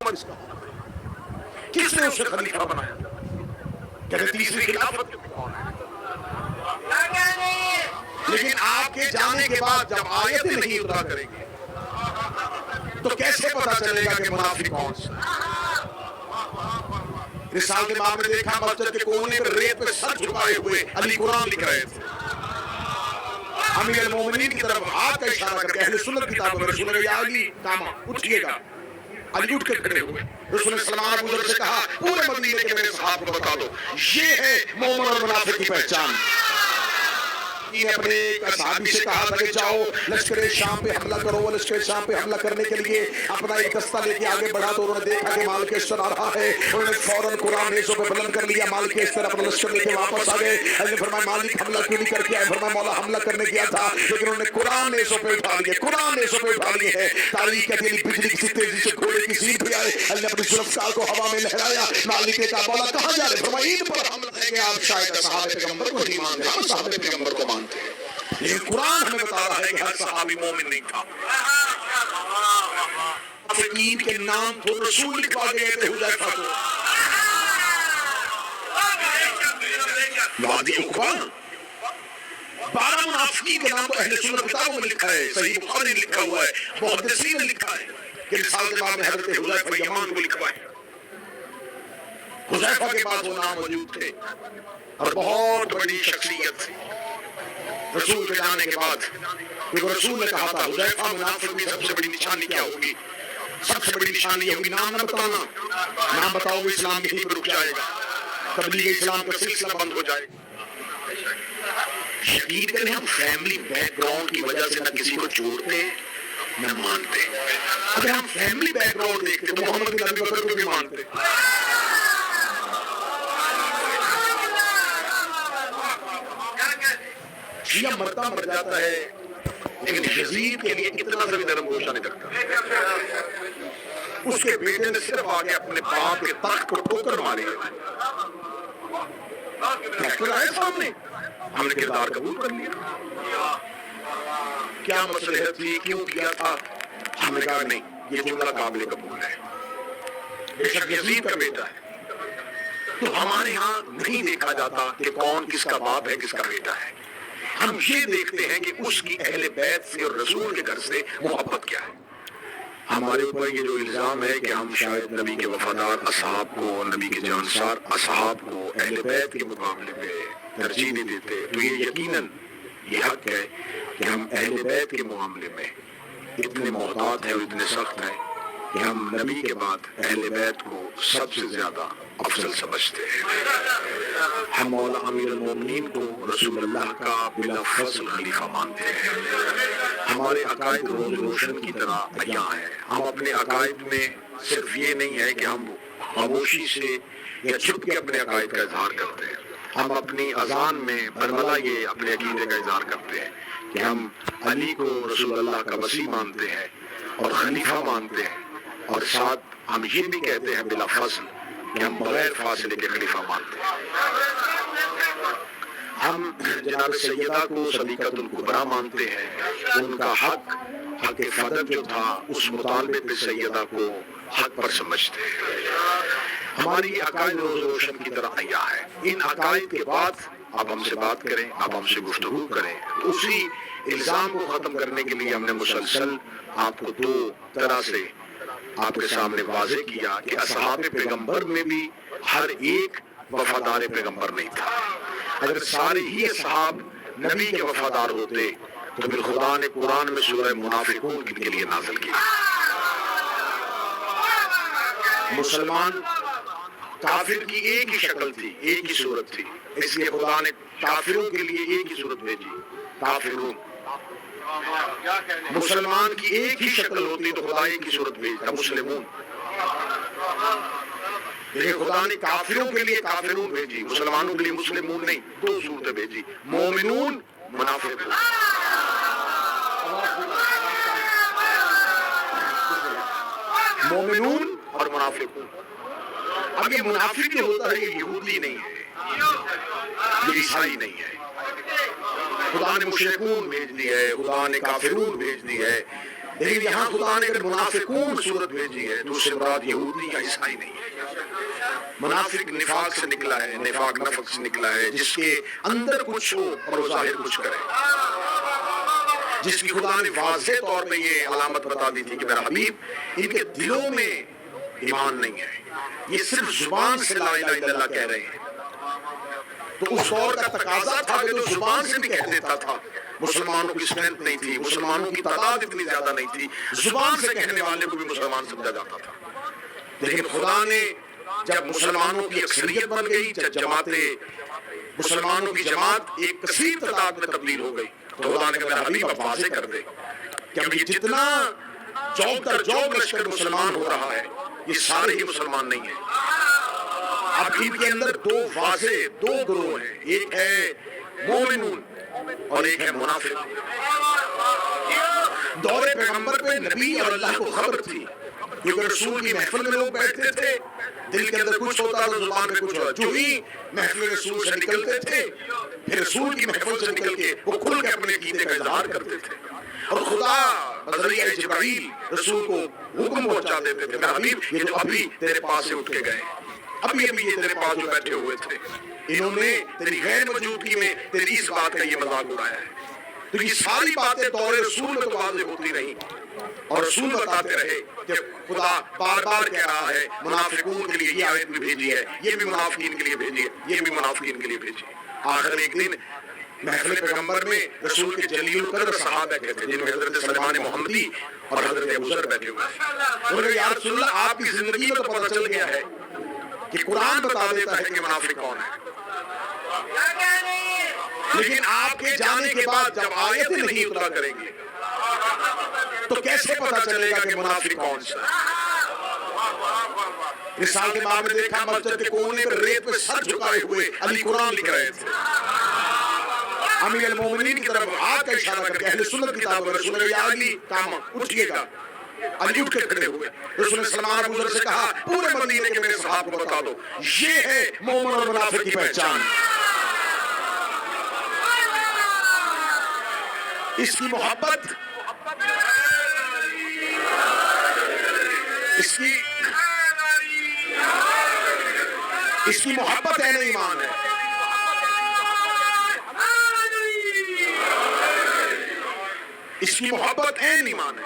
عمر اس کا ہونا ہے؟ کس نے اسے خلیفہ بنایا؟ کہتے تیسری خلافت کون ہے؟ لیکن آپ کے جانے کے بعد جب آیتیں نہیں اترا کریں گے تو کیسے پتا چلے گا کہ منافق کون سا؟ رسالہ کے باب میں دیکھا مسجد کے کونے پر ریت پہ سر جھکائے ہوئے علی قرآن لکھ رہے تھے. امیر المومنین کی طرف ہاتھ کا اشارہ کر کے اہل سنت کتابوں میں رسول نے یا علی کاما اٹھئے گا. علی اٹھ کے کھڑے ہوئے. رسول نے سلمان ابو ذر سے کہا پورے مدینے کے میرے صحابہ کو بتا دو یہ ہے مومن اور منافق کی پہچان. نے اپنے ایک صحابی سے کہا تھا کہ جاؤ لشکر شام پہ حملہ کرو. وہ لشکر شام پہ حملہ کرنے کے لیے اپنا ایک دستہ لے کے آگے بڑھا تو انہوں نے دیکھا کہ مال کے اشتر آ رہا ہے. انہوں نے فوراً قرآن نیزوں پہ بلند کر لیا. مال کے اشتر اپنا لشکر لے کے واپس آ گئے. اللہ نے فرمایا مالک حملہ کیوں نہیں کر کے آئے؟ فرمایا مولا حملہ کرنے گیا تھا لیکن انہوں نے قرآن نیزوں پہ اٹھا لیے. قرآن نیزوں پہ اٹھا لیے ہیں. تاریخ کہتی ہے بجلی کسی تیزی سے گھوڑے کی سیٹ پہ آئے. اللہ نے اپنی ذوالفقار کو ہوا میں لہرایا. مالک نے کہا مولا کہاں جا رہے؟ فرمایا عید پر حملہ ہے کہ آپ شاید صحابہ پیغمبر کو نہیں مانتے. ہم صحابہ پیغمبر کو مانتے ہیں لیکن قرآن ہمیں بتا رہا ہے کہ ہر صحابی مومن نہیں تھا. منافقین کے نام تو رسول لکھوا گئے تھے حذیفہ کو. وادی عقبہ 12 منافقین کے نام تو اہل سنت کتابوں میں لکھا ہے. صحیح بخاری میں لکھا ہوا ہے. محدثین نے لکھا ہے کہ رسالہ کے باب میں حضرت حذیفہ یمان کو لکھوا ہے. حذیفہ کے پاس وہ نام موجود تھے اور بہت بڑی شخصیت تھی رسول کے جانے کے بعد. کیونکہ رسول نے کہا تھا حذیفہ منافق کی سب سے بڑی نشانی کیا ہوگی؟ سب سے بڑی نشانی یہ ہوگی نام نہ بتانا. نام بتاؤ گے اسلام یہیں پر رک جائے گا. تبلیغ اسلام کا سلسلہ بند ہو جائے گا. یقین کریں ہم فیملی بیک گراؤنڈ کی وجہ سے نہ کسی کو چھوڑتے نہ مانتے. اگر ہم فیملی بیک گراؤنڈ دیکھتے تو محمد بن ابی بکر کو بھی مانتے. شیعہ مرتا مر جاتا ہے لیکن یزید کے لیے اتنا سا بھی نرم گوشہ نہیں رکھتا. اس کے بیٹے نے صرف آگے اپنے باپ کے تخت کو ٹھوکر ماری. ڈاکٹر آئے سامنے ہم نے کردار قبول کر لیا. کیا مصلحت تھی؟ کیوں کیا تھا؟ ہم نے کہا نہیں یہ جملہ قابل قبول ہے. بے شک یزید کا بیٹا ہے تو ہمارے ہاں نہیں دیکھا جاتا کہ کون کس کا باپ ہے کس کا بیٹا ہے. ہم یہ دیکھتے ہیں کہ اس کی اہل بیت سے اور رسول کے گھر سے محبت کیا ہے. ہمارے اوپر یہ جو الزام ہے کہ ہم شاید نبی کے وفادار اصحاب کو نبی کے جانسار اصحاب کو اہل بیت کے مقابلے پہ ترجیح نہیں دیتے تو یہ یقیناً یہ حق ہے کہ ہم اہل بیت کے معاملے میں اتنے محتاط ہیں اور اتنے سخت ہیں کہ ہم نبی کے بعد اہل بیت کو سب سے زیادہ افضل سمجھتے ہیں. ہم مولا امیر المومنین کو رسول اللہ کا بلا فصل خلیفہ مانتے ہیں. ہمارے عقائد روز روشن کی طرح عیاں ہیں. ہم اپنے عقائد میں صرف یہ نہیں ہے کہ ہم خاموشی سے یا چھپ کے اپنے عقائد کا اظہار کرتے ہیں. ہم اپنی اذان میں برملا یہ اپنے عقیدے کا اظہار کرتے ہیں کہ ہم علی کو رسول اللہ کا وصی مانتے ہیں اور خلیفہ مانتے ہیں اور ساتھ ہم یہ بھی کہتے ہیں بلا فصل کہ ہم بغیر فاصلے کے خلیفہ مانتے ہیں. ہم جناب سیدہ کو صدیقۃ الکبریٰ مانتے ہیں. ان کا حق فدر جو تھا اس مطالبے پہ سیدہ کو حق پر سمجھتے ہیں. ہماری عقائد روز روشن کی طرح عیاں ہے. ان عقائد کے بعد آپ ہم سے بات کریں آپ ہم سے گفتگو کریں تو اسی الزام کو ختم کرنے کے لیے ہم نے مسلسل آپ کو دو طرح سے آپ کے سامنے واضح کیا کہ اصحاب پیغمبر میں بھی ہر ایک وفادار پیغمبر نہیں تھا. اگر سارے ہی اصحاب نبی کے وفادار ہوتے تو پھر خدا نے قرآن میں سورہ منافقون کے لیے نازل کی. مسلمان کافر کی ایک ہی شکل تھی ایک ہی صورت تھی اس لیے خدا نے کافروں کے لیے ایک ہی صورت بھیجی کافرون. مسلمان کی ایک ہی شکل ہوتی تو خدا ایک ہی صورت بھیجتا مسلمون. لیکن خدا نے کافروں کے لیے کافرون بھیجی مسلمانوں کے لیے مسلمون نہیں. دو صورتیں بھیجی مومنون منافقون. مومنون اور منافقون. اب یہ منافق جو ہوتا ہے یہ یہودی نہیں ہے یہ عیسائی نہیں ہے. خدا نے مشرکون بھیج دی ہے خدا نے کافرون بھیج دی ہے. لیکن یہاں خدا نے اگر منافقون صورت بھیجی ہے تو اس سے مراد یہودی یا عیسائی نہیں ہے۔ منافق نفاق سے نکلا ہے، نفاق نفق سے نکلا ہے، جس کے اندر کچھ ہو اور وہ ظاہر کچھ کرے، جس کی خدا نے واضح طور پہ یہ علامت بتا دی تھی کہ میرا حبیب ان کے دلوں میں ایمان نہیں ہے، یہ صرف زبان سے لا الہ الا اللہ کہہ رہے ہیں۔ تو اس دور کا تقاضا تھا کہ جو زبان سے بھی کہہ دیتا تھا، مسلمانوں کی اسٹرینتھ نہیں تھی، مسلمانوں کی تعداد اتنی زیادہ نہیں تھی، زبان سے کہنے والے کو بھی مسلمان سمجھا جاتا تھا۔ لیکن خدا نے جب مسلمانوں کی اکثریت بن گئی، جب مسلمانوں کی جماعت ایک کثیر تعداد میں تبدیل ہو گئی، تو خدا نے کہا حبیب اب واضح کر دے کہ اب یہ جتنا جوگ در جوگ لشکر مسلمان ہو رہا ہے یہ سارے ہی مسلمان نہیں ہیں۔ اب ان کے اندر دو واضح گروہ ہیں، ایک ہے مومنون اور ایک ہے منافق۔ دور پیغمبر پہ نبی اور اللہ کو خبر تھی، کیونکہ رسول کی محفل میں لوگ بیٹھتے تھے، دل کے اندر کچھ ہوتا تھا، زبان میں کچھ ہوتا، جو ہی محفل رسول سے نکلتے تھے پھر رسول کی محفل سے نکل کے وہ کھل کے اپنے عقیدے کا اظہار کرتے تھے، اور خدا بذریعہ جبرائیل رسول کو حکم پہنچا دیتے تھے، حبیب یہ جو ابھی تیرے پاس سے اٹھ کے گئے، ابھی یہ تیرے پاس جو بیٹھے ہوئے تھے، انہوں نے تیری غیر موجودگی میں تیری اس بات کا یہ مذاق اڑایا ہے۔ تو یہ ساری باتیں دور رسول میں تو واضح ہوتی رہی، اور رسول بتاتے رہے کہ خدا بار بار کہہ رہا ہے منافقون کے لیے یہ آیت بھی بھیجی ہے، یہ بھی منافقین کے لیے بھیجی ہے، یہ بھی منافقین کے لیے بھیجی ہے۔ آخر ایک دن محفل پیغمبر میں رسول کے جلیل القدر صحابہ بیٹھے تھے، جن میں حضرت سلمان محمدی اور حضرت ابو ذر بیٹھے ہوئے تھے۔ انہوں نے کہا یا رسول اللہ آپ کی زندگی میں تو پتہ چل گیا ہے کہ قرآن بتا دیتا ہے کہ منافق کون ہے، لیکن آپ کے جانے کے بعد جب آیتیں نہیں اترا کریں گے تو کیسے پتا چلے گا کہ منافق کون سا ہے؟ مثال کے بعد میں دیکھا مسجد کے کونے پر ریت پہ سر جھکائے ہوئے علی قرآن لکھ رہے تھے، امیر المومنین کی طرف ہاتھ کا اشارہ کر کے اہل سنت کتاب میں رسول نے یا علی کام اٹھئے گا، علی اٹھ کے کھڑے ہوئے، رسول نے سلمان ابو ذر سے کہا پورے مدینے کے میرے صحابہ کو بتا دو یہ ہے مومن اور منافق کی پہچان۔ اس کی محبت، اس کی محبت عین ایمان ہے، اس کی محبت عین ایمان ہے،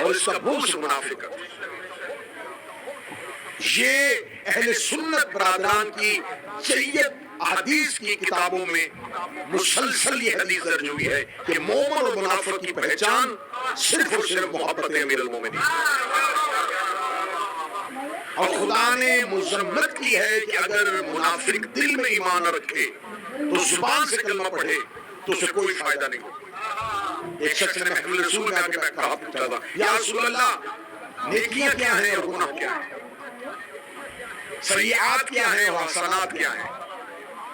اور اس کا بغض منافقت۔ یہ اہل سنت برادران کی جیت احادیث کی کتابوں میں مسلسل یہ حدیث درج ہوئی ہے کہ مومن اور منافق کی پہچان صرف اور صرف محبت امیر المومنین، اور خدا نے مذمت کی ہے کہ اگر منافق دل میں ایمان نہ رکھے تو زبان سے کلمہ پڑھے تو اسے کوئی فائدہ نہیں ہوگا۔ ایک شخص نے محفل رسول میں آ کے کہا پوچھا تھا یا رسول اللہ نیکیاں کیا ہیں اور گناہ کیا ہیں، سیئات کیا ہیں اور حسنات کیا ہیں؟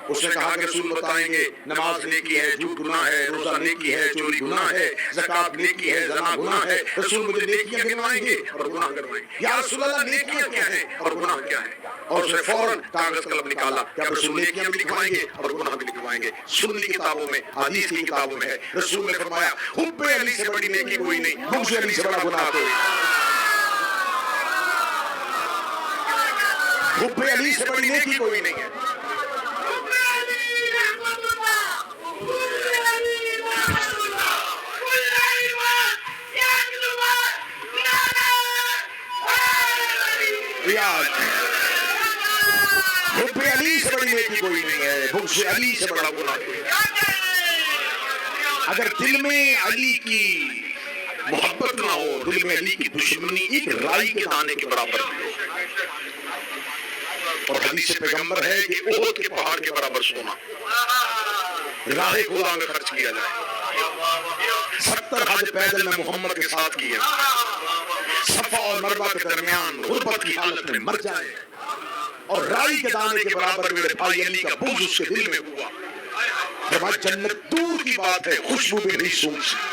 اس نے کہا کہ رسول بتائیں گے نماز نیکی ہے، جھوٹ گناہ ہے، روزہ نیکی ہے، چوری گناہ ہے، زکوٰۃ نیکی ہے، زنا گناہ ہے۔ رسول مجھے نیکیاں گنوائیں گے اور گناہ گنوائیں گے۔ یا رسول اللہ نیکیاں کیا ہیں اور گناہ کیا ہیں؟ اور اس نے فوراً کاغذ قلم نکالا کہ اب رسول نیکیاں بھی لکھوائیں گے اور گناہ بھی لکھوائیں گے۔ سنی کتابوں میں، حدیث کی کتابوں میں ہے، رسول نے فرمایا حب علی سے بڑی نیکی کوئی نہیں، بغض علی سے بڑا گناہ کوئی نہیں۔ حب علی سے بڑی نیکی کوئی نہیں ہے۔ حب علی سے بڑی نیکی کوئی نہیں ہے، بغض علی سے بڑا گناہ کوئی نہیں۔ اگر دل میں علی کی محبت نہ ہو، دل میں علی کی دشمنی ایک رائی کے دانے کے برابر ہے، اور حدیث پیغمبر ہے کہ احد کے پہاڑ کے برابر سونا راہ خدا میں خرچ کیا جائے، 70 حج پیدل میں محمد کے ساتھ کیے، صفا اور مروہ کے درمیان غربت کی حالت میں مر جائے، اور رائی کے دانے کے برابر میرے بھائی علی کا بغض اس کے دل میں ہوا، فرمایا جنت دور کی بات ہے، خوشبو بھی نہیں سونگ سکتی۔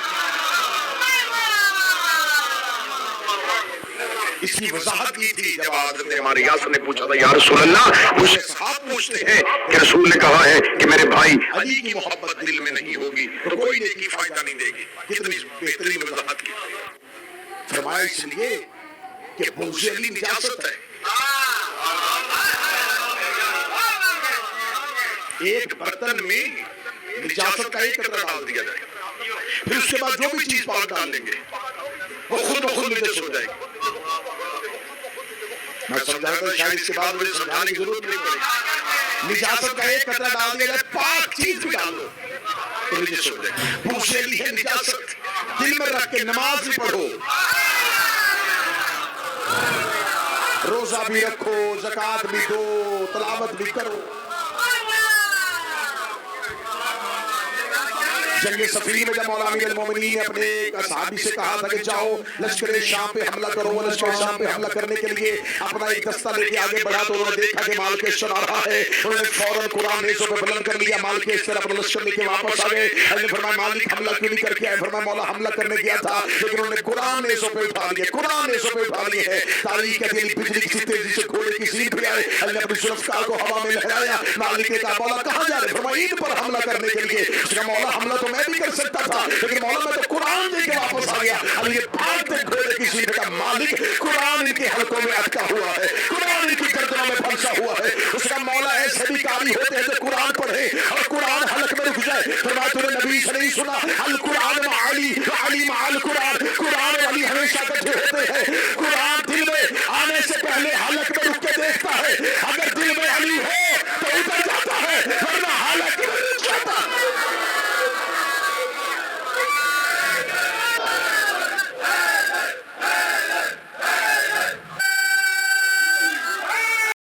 اس کی وضاحت کی تھی جب حضرت ہمارے یاسر نے پوچھا تھا یا رسول اللہ، مجھ سے صحابہ پوچھتے ہیں کہ رسول نے کہا ہے کہ میرے بھائی علی کی محبت دل میں نہیں ہوگی تو کوئی نیکی فائدہ نہیں دے گی. کتنی بہترین وضاحت کی. فرمایا اس لیے کہ بغض علی نجاست ہے. ایک برتن میں نجاست کا ایک قطرہ ڈال دیا جائے، پھر اس کے بعد جو بھی چیز پاک ڈال لیں گے وہ خود بخود نجس ہو جائے گی. میں سمجھا تھا شاید اس کے بعد مجھے سمجھانے کی ضرورت نہیں پڑے گی. نجاست کا ایک قطرہ ڈال دیا جائے، پاک چیز بھی ڈال دو تو نجس ہو جائے گی. بغض علی ہے نجاست. دل میں رکھ کے نماز بھی پڑھو، روزہ بھی رکھو، زکوٰۃ بھی دو، تلاوت بھی کرو. جنگ صفین میں جب مولا امیر المومنین نے اپنے صحابی سے کہا تھا کہ جاؤ لشکر شام پہ حملہ کرو، لشکر شام پہ حملہ کرنے کے لیے اپنا ایک دستہ لے کے آگے بڑھا تو انہوں نے دیکھا کہ مال کیسر آ رہا ہے. انہوں نے فوراً قرآن نیزوں پہ بلند کر لیا، مال کیسر اپنا لشکر لے کے واپس آ گئے. علی نے فرمایا مالک حملہ کیوں نہیں کر کے آئے؟ فرمایا مولا حملہ کرنے گیا تھا لیکن انہوں نے قرآن نیزوں پہ اٹھا لیے، قرآن نیزوں پہ اٹھا لیے ہیں. تاریخ کہتی ہے بجلی کسی تیزی سے گھوڑے کی زین پہ آئے. علی نے اپنی ذوالفقار کو ہوا میں لہرایا. مالک نے کہا مولا کہاں جا رہے؟ فرمایا عید پر حملہ کرنے کے لیے. اس کا مولا حملہ تو میں بھی کر سکتا تھا لیکن مولا میں تو قرآن دے کے واپس آ گیا. علی یہ بھاگتے گھوڑے کی زین کا مالک قرآن ان کے حلقوں میں اٹکا ہوا ہے، قرآن ان کی گردنوں میں پھنسا ہوا ہے. اس کا مولا ایسے بھی قاری ہوتے ہیں کہ قرآن پڑھے اور قرآن حلق میں رک جائے. فرمایا تو نے نبی سے نہیں سنا القرآن مع علی وعلی مع القرآن؟